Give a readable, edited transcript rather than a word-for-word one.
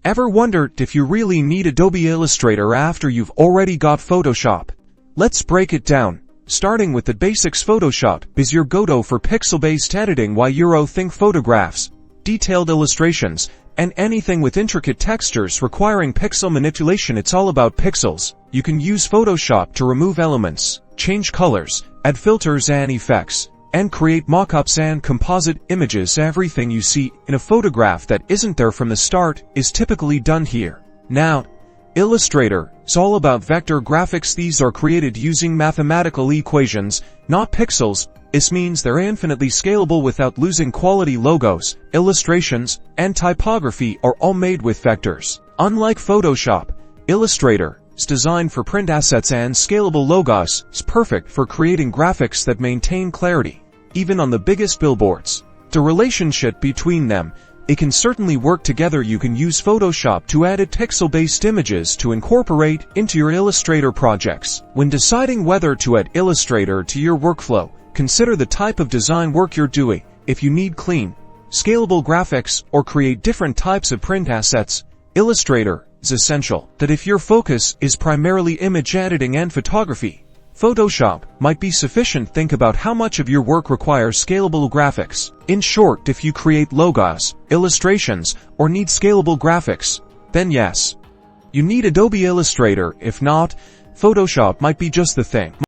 Ever wondered if you really need Adobe Illustrator after you've already got Photoshop? Let's break it down. Starting with the basics, Photoshop is your go-to for pixel-based editing. While you think photographs, detailed illustrations, and anything with intricate textures requiring pixel manipulation, it's all about pixels. You can use Photoshop to remove elements, change colors, add filters and effects, and create mock-ups and composite images. Everything you see in a photograph that isn't there from the start is typically done here. Now, Illustrator is all about vector graphics. These are created using mathematical equations, not pixels. This means they're infinitely scalable without losing quality. Logos, illustrations, and typography are all made with vectors. Unlike Photoshop, Illustrator is designed for print assets, and scalable. Logos is perfect for creating graphics that maintain clarity, even on the biggest billboards. The relationship between them, it can certainly work together. You can use Photoshop to edit pixel-based images to incorporate into your Illustrator projects. When deciding whether to add Illustrator to your workflow, consider the type of design work you're doing. If you need clean, scalable graphics or create different types of print assets, Illustrator is essential. That if your focus is primarily image editing and photography, Photoshop might be sufficient. Think about how much of your work requires scalable graphics. In short, if you create logos, illustrations, or need scalable graphics, then yes, you need Adobe Illustrator. If not, Photoshop might be just the thing.